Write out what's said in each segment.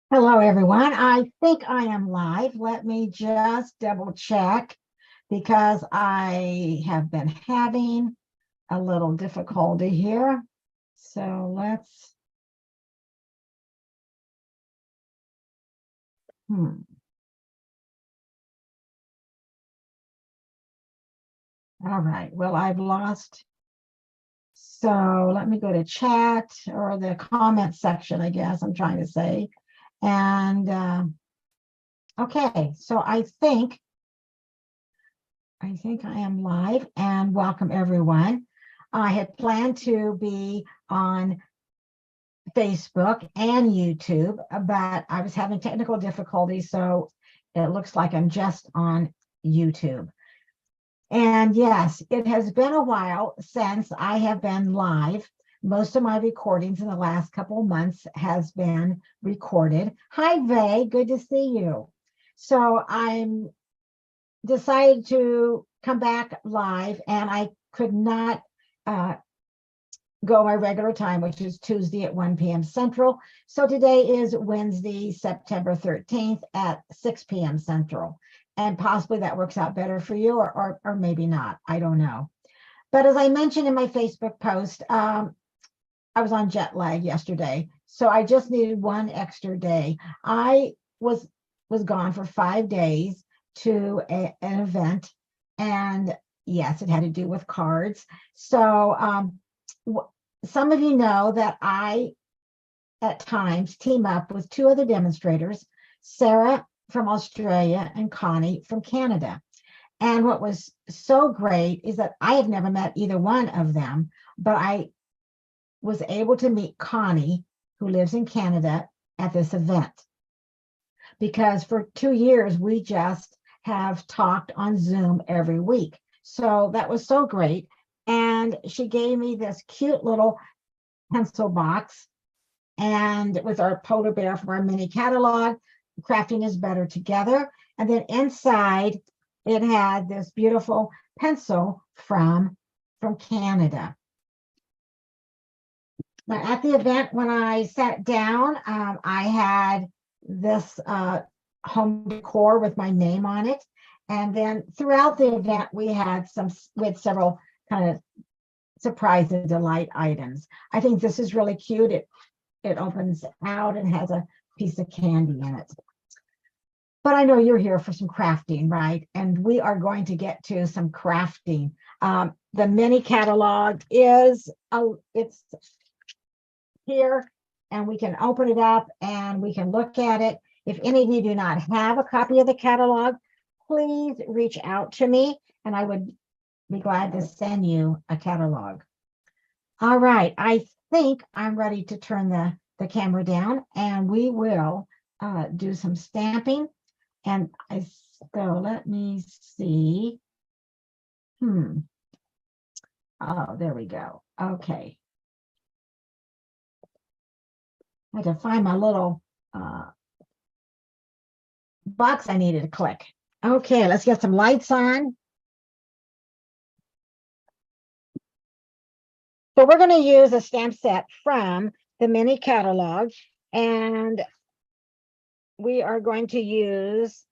Hello, everyone. I think I am live. Let me just double check because I have been having a little difficulty here. So let's, hmm. All right. Well, I've lost. So let me go to chat or the comment section, I guess I'm trying to say. And okay, so I think I am live and welcome everyone. I had planned to be on Facebook and YouTube, but I was having technical difficulties, so it looks like I'm just on YouTube. And yes, it has been a while since I have been live. Most of my recordings in the last couple of months has been recorded. Hi, Vay, good to see you. So I'm decided to come back live, and I could not go my regular time, which is Tuesday at 1 p.m. Central. So today is Wednesday, September 13th at 6 p.m. Central. And possibly that works out better for you, or maybe not. I don't know. But as I mentioned in my Facebook post, I was on jet lag yesterday. So I just needed one extra day. I was gone for 5 days to an event. And yes, it had to do with cards. So some of you know that I, at times, team up with two other demonstrators, Sarah from Australia and Connie from Canada. And what was so great is that I had never met either one of them, but I was able to meet Connie, who lives in Canada, at this event. Because for 2 years, we just have talked on Zoom every week. So that was so great. And she gave me this cute little pencil box, and with our polar bear from our mini catalog, Crafting is Better Together. And then inside, it had this beautiful pencil from Canada. Now, at the event, when I sat down, I had this home decor with my name on it. And then throughout the event, we had several kind of surprise and delight items. I think this is really cute. It opens out and has a piece of candy in it. But I know you're here for some crafting, right? And we are going to get to some crafting. The mini catalog it's here, and we can open it up and we can look at it. If any of you do not have a copy of the catalog, please reach out to me and I would be glad to send you a catalog. All right, I think I'm ready to turn the camera down, and we will do some stamping. And so let me see. Oh, there we go. Okay. I had to find my little box I needed to click. Okay, let's get some lights on. So we're going to use a stamp set from the mini catalog, and we are going to use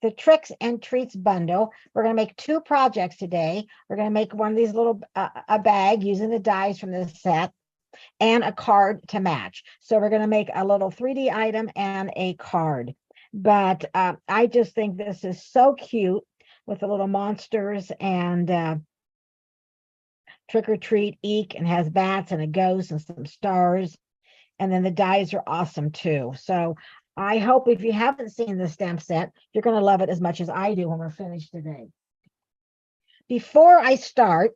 the Tricks and Treats bundle. We're going to make two projects today. We're going to make one of these little a bag using the dies from the set and a card to match. So we're going to make a little 3D item and a card. But I just think this is so cute with the little monsters and trick or treat, eek, and has bats and a ghost and some stars. And then the dies are awesome too. So I hope if you haven't seen the stamp set, you're going to love it as much as I do when we're finished today. Before I start,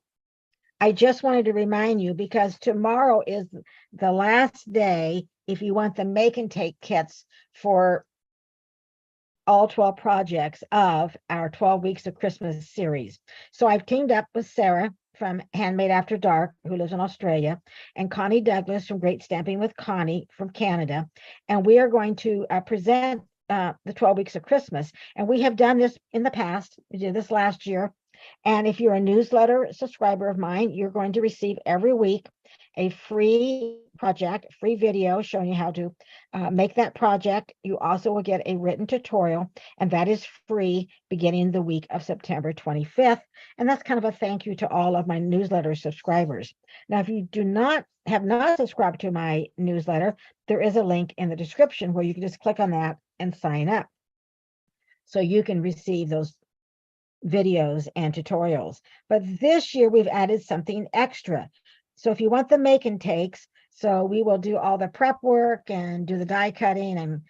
I just wanted to remind you, because tomorrow is the last day if you want the make and take kits for all 12 projects of our 12 Weeks of Christmas series. So I've teamed up with Sarah from Handmade After Dark, who lives in Australia, and Connie Douglas from Great Stamping with Connie from Canada. And we are going to present the 12 Weeks of Christmas. And we have done this in the past. We did this last year. And if you're a newsletter subscriber of mine, you're going to receive every week a free project, free video showing you how to make that project. You also will get a written tutorial, and that is free beginning the week of September 25th. And that's kind of a thank you to all of my newsletter subscribers. Now, if you have not subscribed to my newsletter, there is a link in the description where you can just click on that and sign up, so you can receive those videos and tutorials. But this year we've added something extra. So if you want the make and takes, so we will do all the prep work and do the die cutting and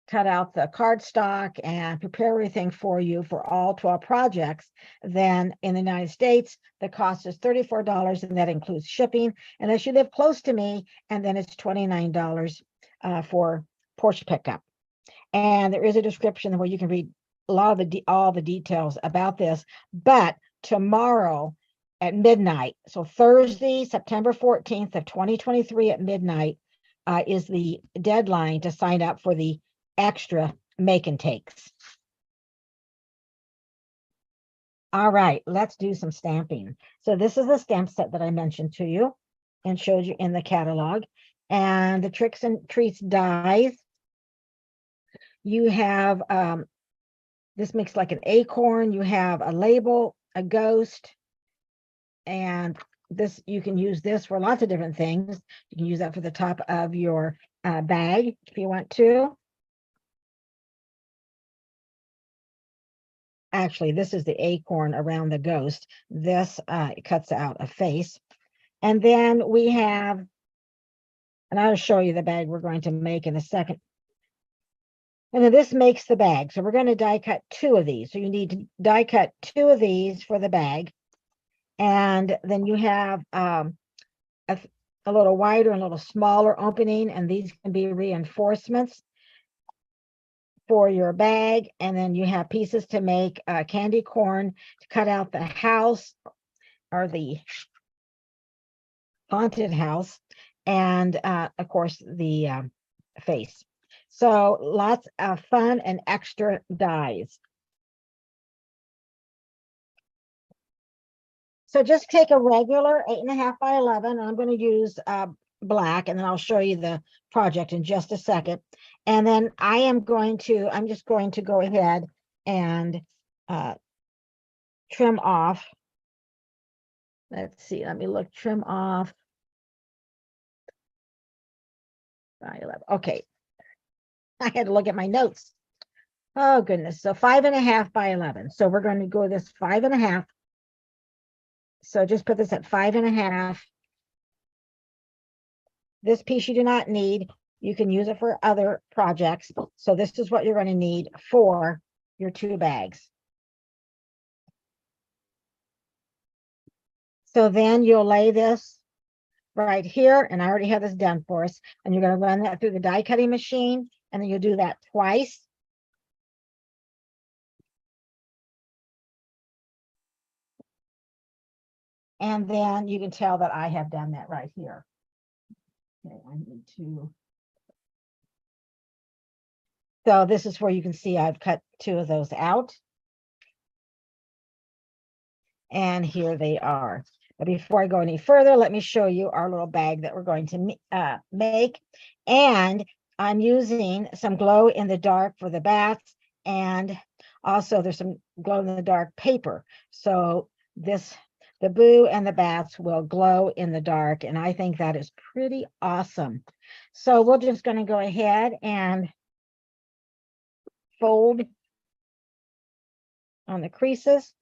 cut out the cardstock and prepare everything for you for all 12 projects. Then in the United States, the cost is $34, and that includes shipping unless you live close to me, and then it's $29 for porch pickup. And there is a description where you can read a lot of all the details about this. But tomorrow at midnight, so Thursday, September 14th of 2023 at midnight, is the deadline to sign up for the extra make and takes. All right, let's do some stamping. So this is the stamp set that I mentioned to you and showed you in the catalog. And the Tricks and Treats dies, you have this makes like an acorn, you have a label, a ghost, and this, you can use this for lots of different things. You can use that for the top of your bag if you want to. Actually, this is the acorn around the ghost. This cuts out a face. And then we have, and I'll show you the bag we're going to make in a second. And then this makes the bag. So we're going to die cut 2 of these. So you need to die cut 2 of these for the bag. And then you have a little wider and a little smaller opening, and these can be reinforcements for your bag. And then you have pieces to make candy corn to cut out the house or the haunted house, and of course the face. So lots of fun and extra dies. So just take a regular 8.5 by 11. I'm going to use black, and then I'll show you the project in just a second. And then I'm just going to go ahead and trim off. Let's see, let me look, trim off by 11. Okay. I had to look at my notes. Oh goodness. So 5.5 by 11. So we're going to go this 5.5. So just put this at 5.5. This piece you do not need. You can use it for other projects. So this is what you're going to need for your 2 bags. So then you'll lay this right here, and I already have this done for us. And you're going to run that through the die cutting machine, and then you'll do that twice. And then you can tell that I have done that right here. Okay, I need to. So this is where you can see I've cut 2 of those out. And here they are. But before I go any further, let me show you our little bag that we're going to make. And I'm using some glow in the dark for the bats, and also there's some glow in the dark paper. So the boo and the bats will glow in the dark, and I think that is pretty awesome. So we're just going to go ahead and fold on the creases.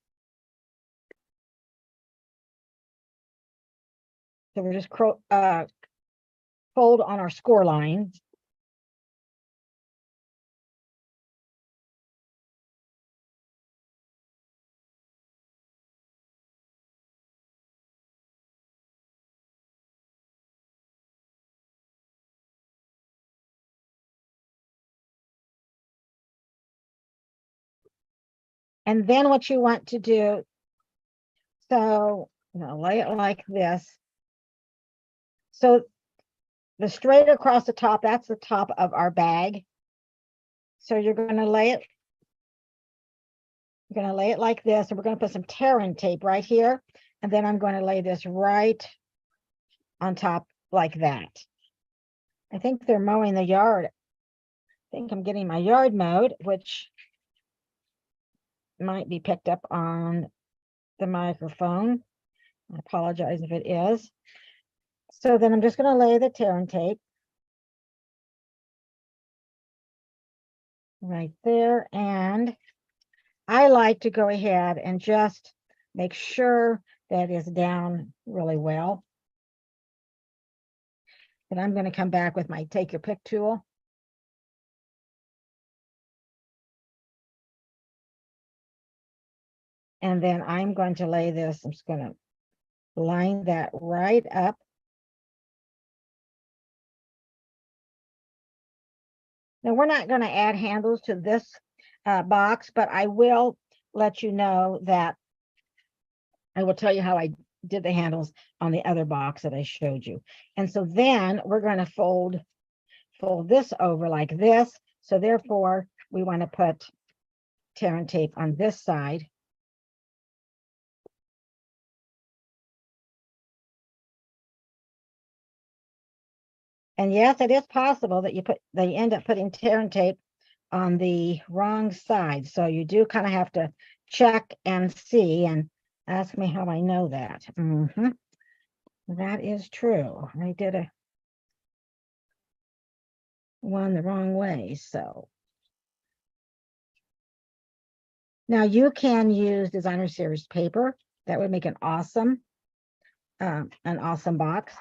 So we're just fold on our score line. And then what you want to do, so lay it like this. So the straight across the top, that's the top of our bag. So you're going to lay it We're going to lay it like this, and we're going to put some tearing tape right here. And then I'm going to lay this right on top like that. I think they're mowing the yard. I think I'm getting my yard mowed, which might be picked up on the microphone. I apologize if it is. So then I'm just going to lay the tearing tape right there. And I like to go ahead and just make sure that is down really well. And I'm going to come back with my take your pick tool. And then I'm going to lay this, I'm just going to line that right up. Now we're not going to add handles to this box, but I will let you know that I will tell you how I did the handles on the other box that I showed you. And so then we're going to fold this over like this. So therefore we want to put tearing tape on this side. And yes, it is possible that you end up putting tearing tape on the wrong side. So you do kind of have to check and see and ask me how I know that. That is true. I did one the wrong way. So now you can use designer series paper. That would make an awesome box.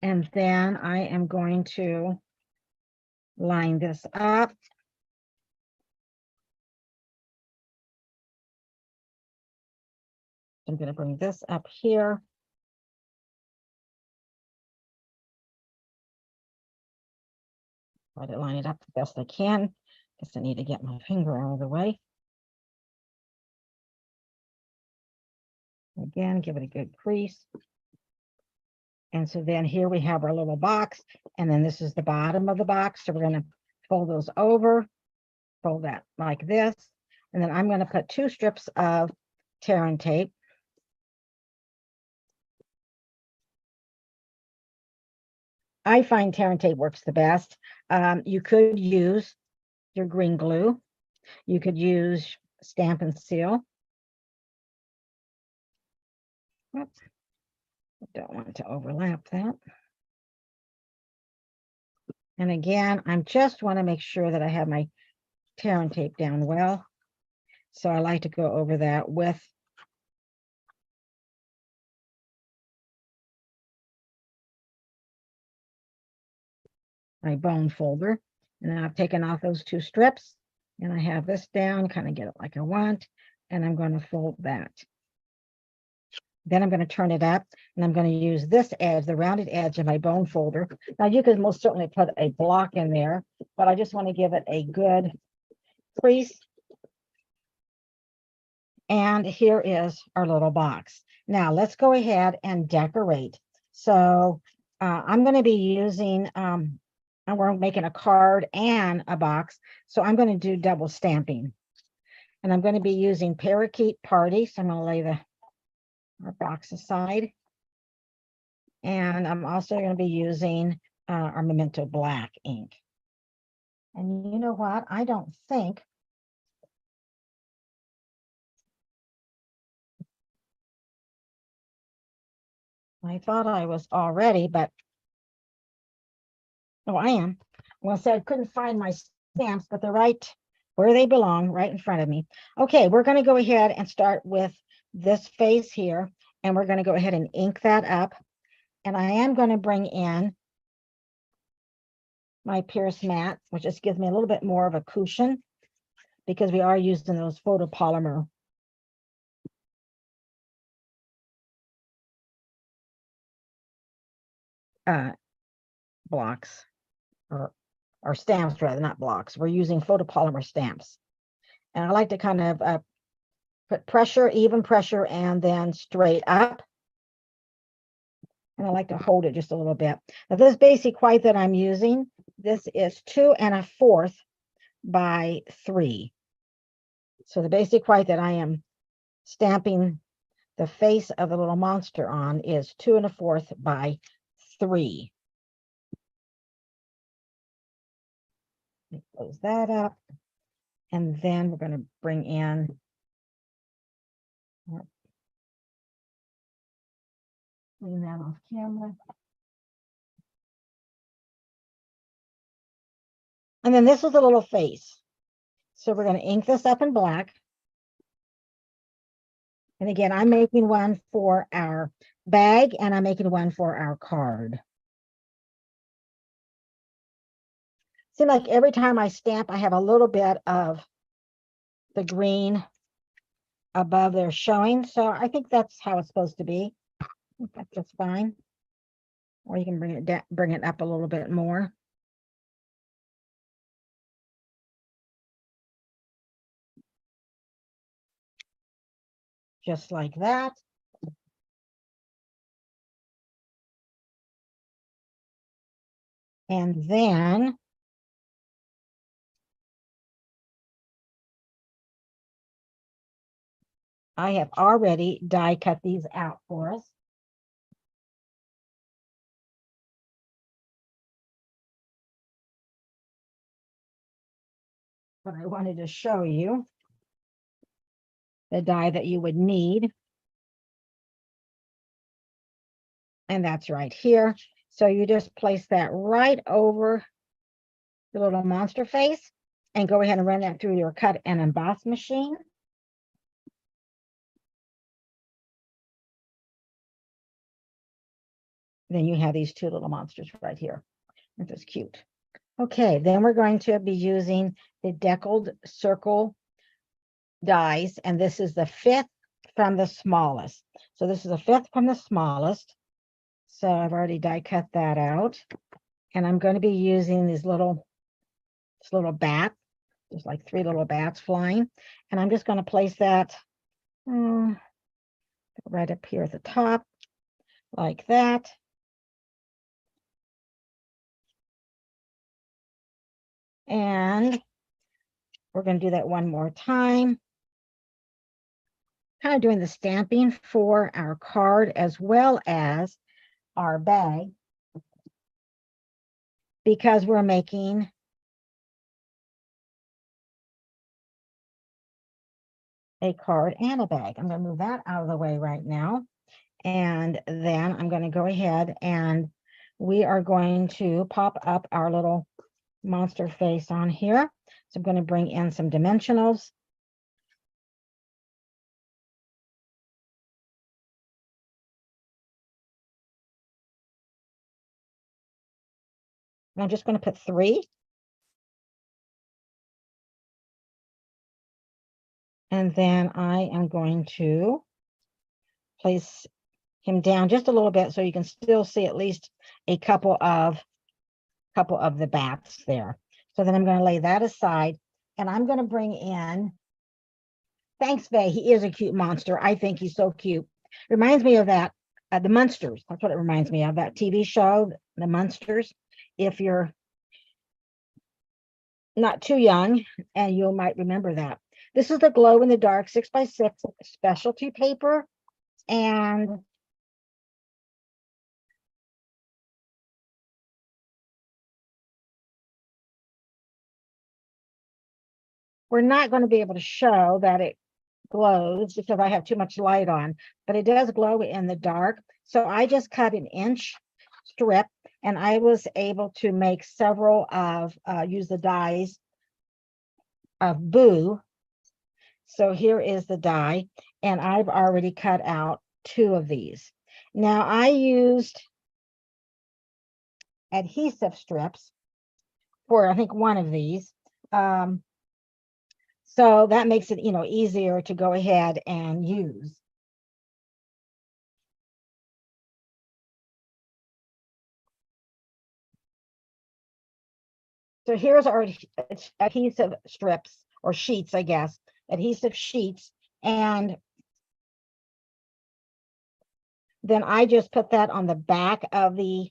And then I am going to line this up. I'm going to bring this up here. Try to line it up the best I can. Guess I need to get my finger out of the way. Again, give it a good crease. And so then here we have our little box, and then this is the bottom of the box. So we're going to fold those over, fold that like this. And then I'm going to put 2 strips of tearing tape. I find tearing tape works the best. You could use your green glue. You could use Stamp and Seal. Oops. I don't want to overlap that. And again, I just want to make sure that I have my tearing tape down well. So I like to go over that with my bone folder. And I've taken off those 2 strips, and I have this down, kind of get it like I want, and I'm going to fold that. Then I'm going to turn it up, and I'm going to use this edge, the rounded edge of my bone folder. Now you could most certainly put a block in there, but I just want to give it a good crease. And here is our little box. Now let's go ahead and decorate. So I'm going to be using, and we're making a card and a box. So I'm going to do double stamping. And I'm going to be using Parakeet Party. So I'm going to lay our box aside. And I'm also going to be using our Memento Black ink. And you know what? I don't think I thought I was all ready, but no, I am. Well, so I couldn't find my stamps, but they're right where they belong, right in front of me. Okay, we're going to go ahead and start with this face here, and we're going to go ahead and ink that up. And I am going to bring in my Pierce mat, which just gives me a little bit more of a cushion because we are using those photopolymer blocks or stamps, rather, not blocks. We're using photopolymer stamps. And I like to kind of put pressure, even pressure, and then straight up. And I like to hold it just a little bit. Now this basic white that I'm using, this is 2 1/4 by 3. So the basic white that I am stamping the face of the little monster on is 2 1/4 by 3. Close that up. And then we're going to bring in clean that off camera. And then this is a little face. So we're going to ink this up in black. And again, I'm making one for our bag and I'm making one for our card. Seems like every time I stamp, I have a little bit of the green above there showing. So I think that's how it's supposed to be. I think that's just fine. Or you can bring it down, bring it up a little bit more. Just like that. And then I have already die cut these out for us. But I wanted to show you the die that you would need. And that's right here. So you just place that right over the little monster face and go ahead and run that through your cut and emboss machine. Then you have these two little monsters right here. This is cute. Okay, then we're going to be using the deckled circle dies, and this is the 5th from the smallest. So this is the 5th from the smallest. So I've already die cut that out. And I'm going to be using this little bat. There's like 3 little bats flying. And I'm just going to place that right up here at the top, like that. And we're going to do that one more time. Kind of doing the stamping for our card as well as our bag, because we're making a card and a bag. I'm going to move that out of the way right now. And then I'm going to go ahead and we are going to pop up our little monster face on here. So I'm going to bring in some dimensionals. I'm just going to put 3. And then I am going to place him down just a little bit so you can still see at least a couple of the bats there. So then I'm going to lay that aside and I'm going to bring in, thanks, Faye. He is a cute monster. I think he's so cute. Reminds me of that, the Munsters. That's what it reminds me of, that TV show, the Munsters. If you're not too young, and you might remember that. This is the glow in the dark 6x6 specialty paper. And we're not going to be able to show that it glows because I have too much light on, but it does glow in the dark. So I just cut an inch strip and I was able to make several of, use the dies of Boo. So here is the die, and I've already cut out 2 of these. Now I used adhesive strips for, I think, 1 of these. So that makes it, easier to go ahead and use. So here's our adhesive strips or sheets, I guess, adhesive sheets. And then I just put that on the back of the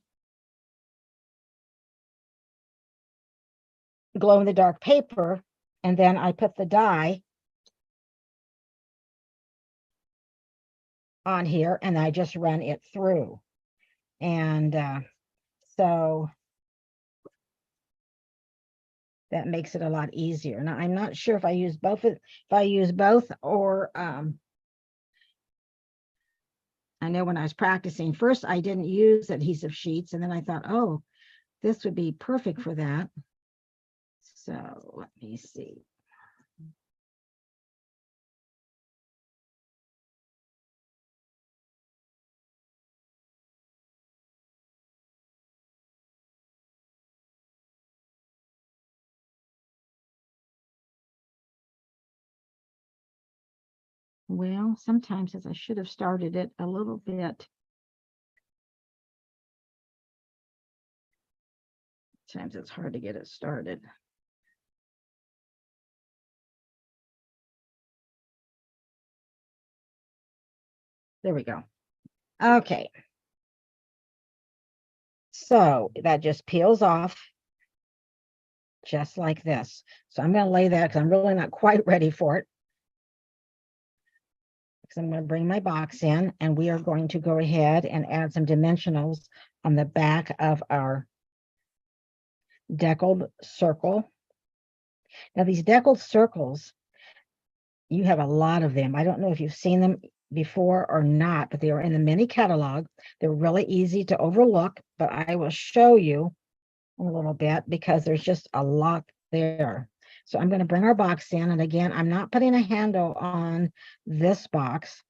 glow in the dark paper. And then I put the die on here, and I just run it through. And so that makes it a lot easier. Now, I'm not sure if I use both, or I know when I was practicing, first I didn't use adhesive sheets, and then I thought, oh, this would be perfect for that. So let me see. Well, sometimes I should have started it a little bit. Sometimes it's hard to get it started. There we go. Okay. So that just peels off just like this. So I'm going to lay that because I'm really not quite ready for it. Because I'm going to bring my box in, and we are going to go ahead and add some dimensionals on the back of our deckled circle. Now these deckled circles, you have a lot of them. I don't know if you've seen them before or not, but they are in the mini catalog. They're really easy to overlook, but I will show you in a little bit because there's just a lot there. So I'm going to bring our box in, and again, I'm not putting a handle on this box,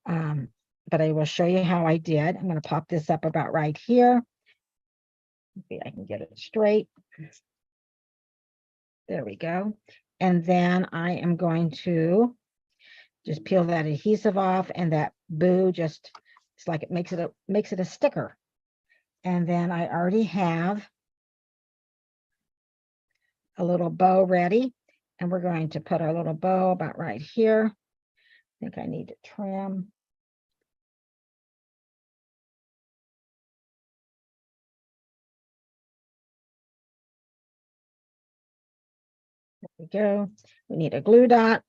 but I will show you how I did. I'm going to pop this up about right here. Maybe I can get it straight. There we go. And then I am going to just peel that adhesive off, and that boo just, it's like it makes it a sticker. And then I already have a little bow ready, and we're going to put our little bow about right here. I think I need to trim. There we go. We need a glue dot.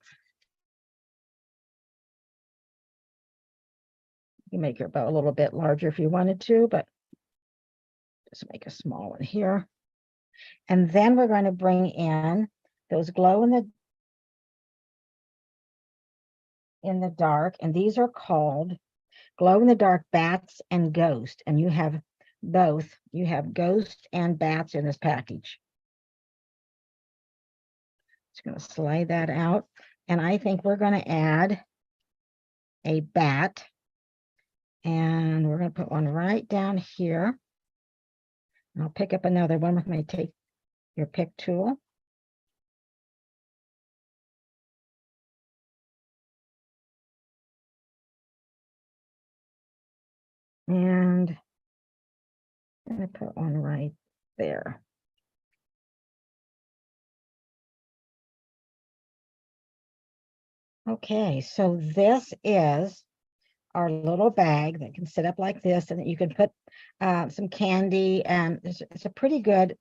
You can make your bow a little bit larger if you wanted to, but just make a small one here. And then we're going to bring in those glow in the dark, and these are called glow in the dark bats and ghost, and you have both. You have ghost and bats in this package. Just going to slide that out, and I think we're going to add a bat, and we're going to put one right down here. And I'll pick up another one with my take your pick tool. And I'm going to put one right there. Okay, so this is our little bag that can sit up like this, and that you can put some candy, and it's a pretty good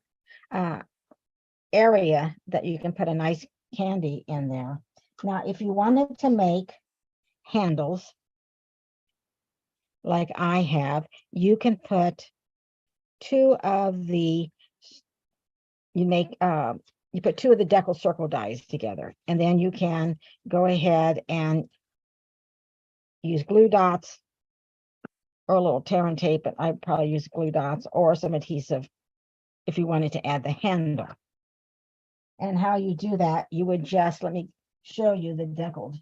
area that you can put a nice candy in there. Now, if you wanted to make handles like I have, you can put two of the deckled circle dies together, and then you can go ahead and use glue dots or a little tear and tape, but I probably use glue dots or some adhesive if you wanted to add the handle. And how you do that, you would just, let me show you the deckled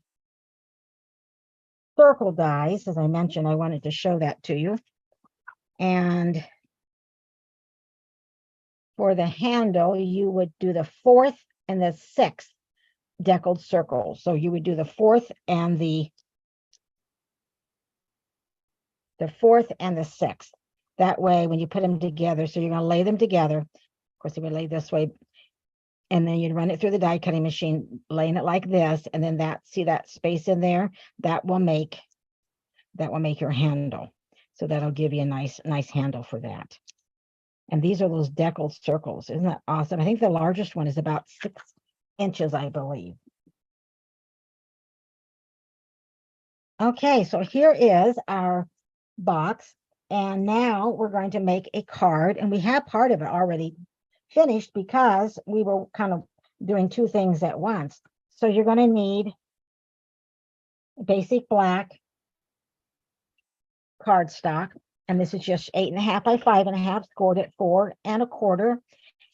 circle dies. As I mentioned, I wanted to show that to you. And for the handle, you would do the 4th and the 6th deckled circle. So you would do the 4th and the 6th. That way, when you put them together, so you're going to lay them together. Of course, you would lay this way, and then you'd run it through the die cutting machine, laying it like this, and then see that space in there, that will make your handle. So that'll give you a nice handle for that. And these are those deckled circles. Isn't that awesome? I think the largest one is about 6 inches, I believe. Okay, so here is our box. And now we're going to make a card. And we have part of it already finished because we were kind of doing two things at once. So you're going to need basic black cardstock. And this is just 8.5 by 5.5, scored at 4 1/4.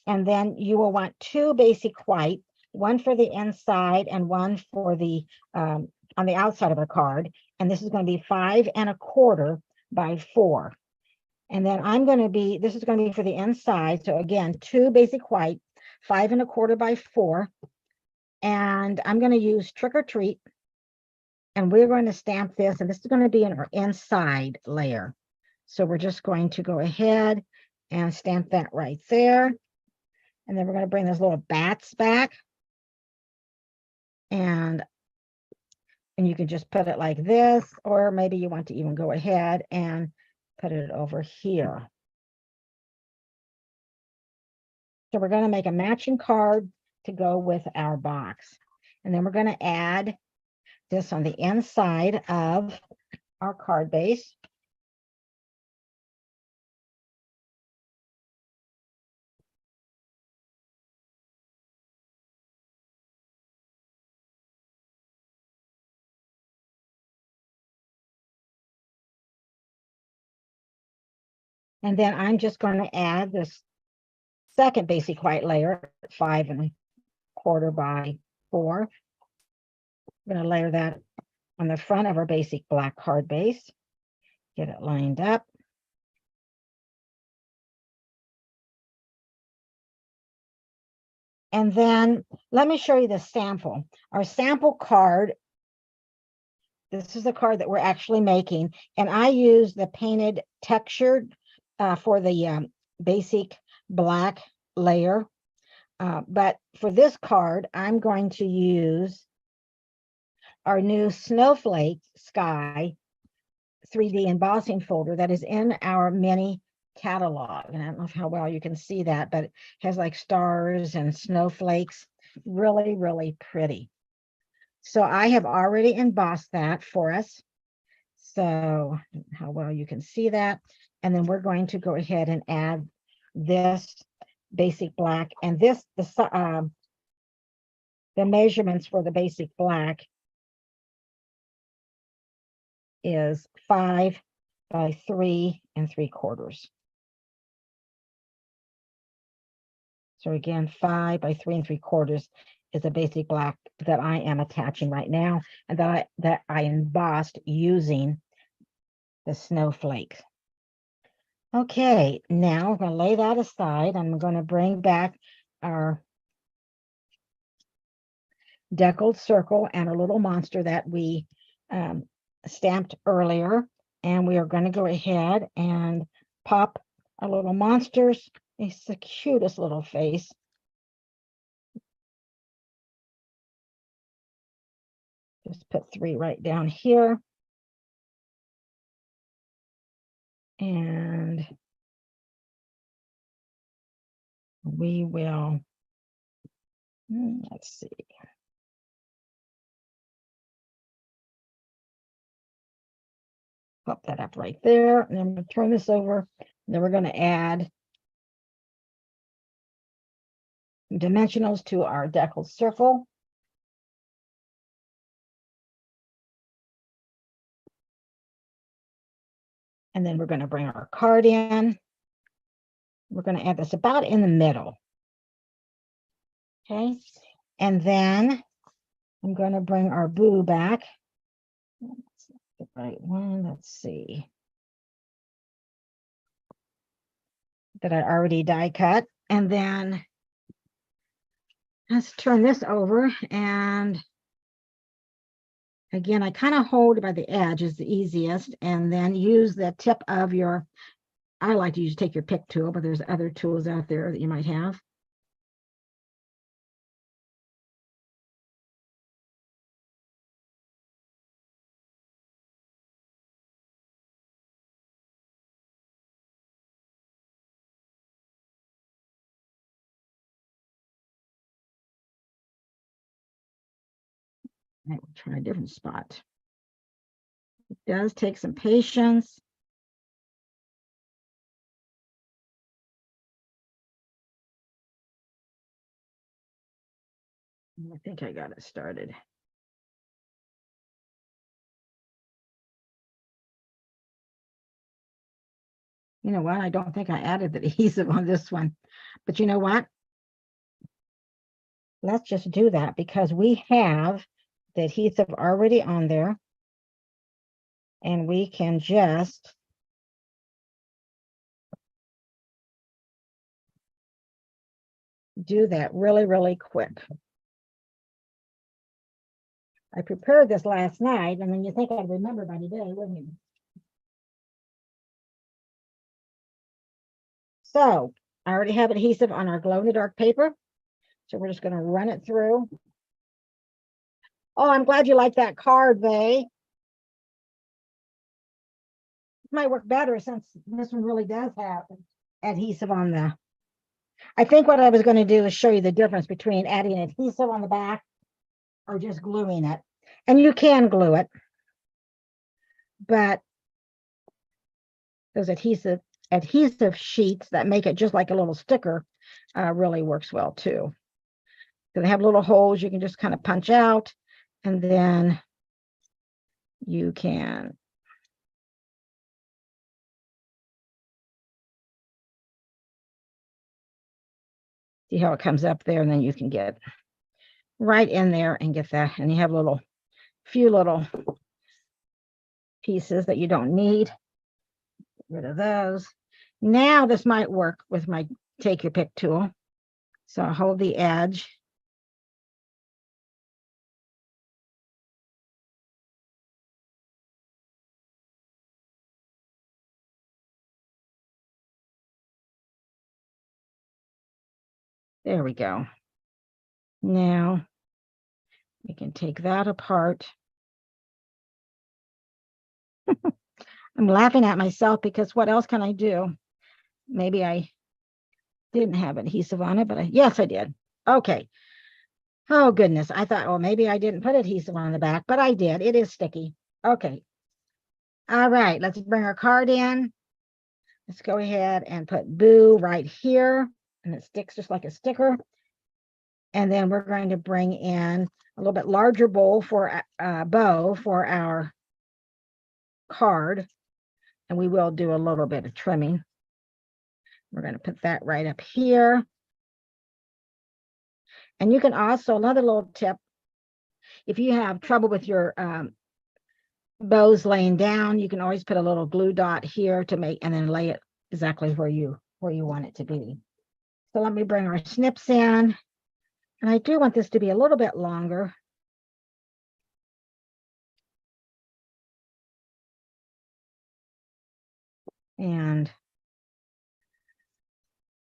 And then you will want two basic white, one for the inside and one for the on the outside of the card. And this is going to be 5 1/4 by 4. And then this is going to be for the inside. So again, two basic white, 5 1/4 by 4. And I'm going to use Trick or Treat. And we're going to stamp this, and this is going to be in our inside layer. So we're just going to go ahead and stamp that right there. And then we're going to bring those little bats back. And you can just put it like this, or maybe you want to even go ahead and put it over here. So we're going to make a matching card to go with our box. And then we're going to add this on the inside of our card base. And then I'm just going to add this second basic white layer, 5 1/4 by 4. I'm going to layer that on the front of our basic black card base. Get it lined up. And then let me show you the sample. Our sample card, this is the card that we're actually making. And I use the painted texture for the basic black layer. But for this card, I'm going to use our new Snowflake Sky 3D embossing folder that is in our mini catalog. And I don't know how well you can see that, but it has like stars and snowflakes. Really, really pretty. So I have already embossed that for us. So how well you can see that. And then we're going to go ahead and add this basic black. And this, the measurements for the basic black is 5 by 3 3/4. So again, 5 by 3 3/4 is a basic black that I am attaching right now, and that I embossed using the snowflakes. Okay, now I'm going to lay that aside. I'm going to bring back our deckled circle and a little monster that we stamped earlier. And we are going to go ahead and pop our little monsters. It's the cutest little face. Just put 3 right down here. And we will, let's see. Pop that up right there. And then I'm going to turn this over. And then we're going to add dimensionals to our deckled circle. And then we're going to bring our card in. We're going to add this about in the middle. Okay. And then I'm going to bring our boo back. That's the right one. Let's see. That I already die cut. And then let's turn this over. And again, I kind of hold by the edge is the easiest, and then use the tip of your, I like to take your pick tool, but there's other tools out there that you might have. I will try a different spot. It does take some patience. I think I got it started. You know what? I don't think I added the adhesive on this one, but you know what? Let's just do that because we have the adhesive already on there, and we can just do that really, really quick. I prepared this last night, and then you think I'd remember by today, wouldn't you? So I already have adhesive on our glow-in-the-dark paper. So we're just going to run it through. Oh, I'm glad you like that card, Vay. It might work better since this one really does have adhesive on the. I think what I was going to do is show you the difference between adding adhesive on the back or just gluing it. And you can glue it, but those adhesive sheets that make it just like a little sticker really works well too. So they have little holes you can just kind of punch out, and then you can see how it comes up there, and then you can get right in there and get that. And you have few little pieces that you don't need. Get rid of those. Now this might work with my take your pick tool. So I'll hold the edge. There we go. Now we can take that apart. I'm laughing at myself because what else can I do? Maybe I didn't have adhesive on it, but yes, I did. Okay. Oh, goodness. I thought, well, maybe I didn't put adhesive on the back, but I did. It is sticky. Okay. All right. Let's bring our card in. Let's go ahead and put boo right here, and it sticks just like a sticker. And then we're going to bring in a little bit larger bow for our card. And we will do a little bit of trimming. We're going to put that right up here. And you can also, another little tip, if you have trouble with your bows laying down, you can always put a little glue dot here to make, and then lay it exactly where you want it to be. So let me bring our snips in. And I do want this to be a little bit longer. And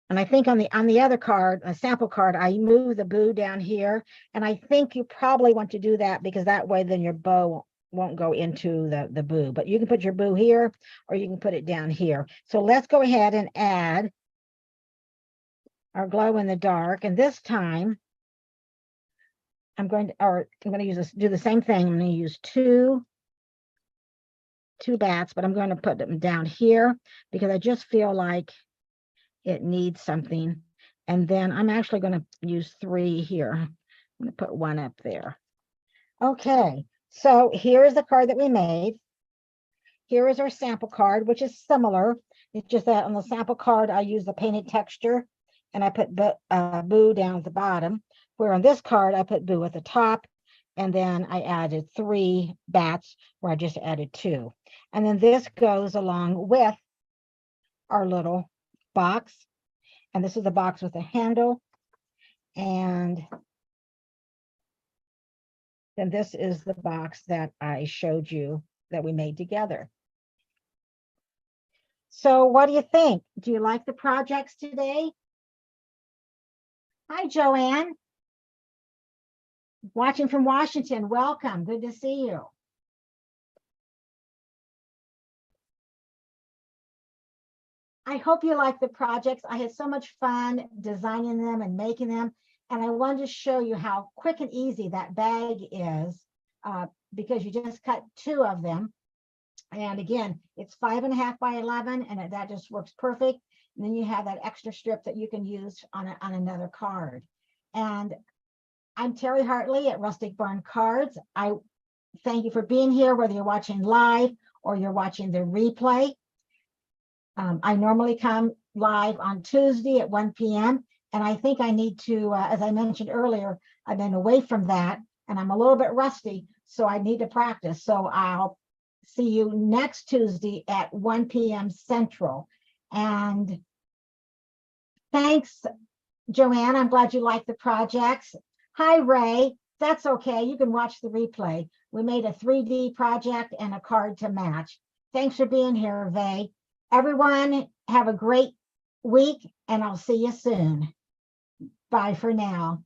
I think on the other card, a sample card, I move the boo down here. And I think you probably want to do that because that way then your bow won't go into the boo. But you can put your boo here, or you can put it down here. So let's go ahead and add our glow in the dark. And this time I'm going to use this, do the same thing. I'm going to use two bats, but I'm going to put them down here because I just feel like it needs something. And then I'm actually going to use 3 here. I'm going to put 1 up there. Okay, so here's the card that we made. Here is our sample card, which is similar. It's just that on the sample card, I use the painted texture and I put boo down at the bottom, where on this card, I put boo at the top. And then I added 3 bats where I just added 2. And then this goes along with our little box. And this is the box with a handle. And then this is the box that I showed you that we made together. So what do you think? Do you like the projects today? Hi, Joanne. Watching from Washington. Welcome. Good to see you. I hope you like the projects. I had so much fun designing them and making them. And I wanted to show you how quick and easy that bag is because you just cut 2 of them. And again, it's 5.5 by 11, and that just works perfect. And then you have that extra strip that you can use on another card. And I'm Terri Hartley at Rustic Barn Cards. I thank you for being here, whether you're watching live or you're watching the replay. I normally come live on Tuesday at 1 p.m. And I think I need to, as I mentioned earlier, I've been away from that and I'm a little bit rusty, so I need to practice. So I'll see you next Tuesday at 1 p.m. Central. And thanks, Joanne. I'm glad you like the projects. Hi, Ray. That's okay. You can watch the replay. We made a 3D project and a card to match. Thanks for being here, Vay. Everyone, have a great week, and I'll see you soon. Bye for now.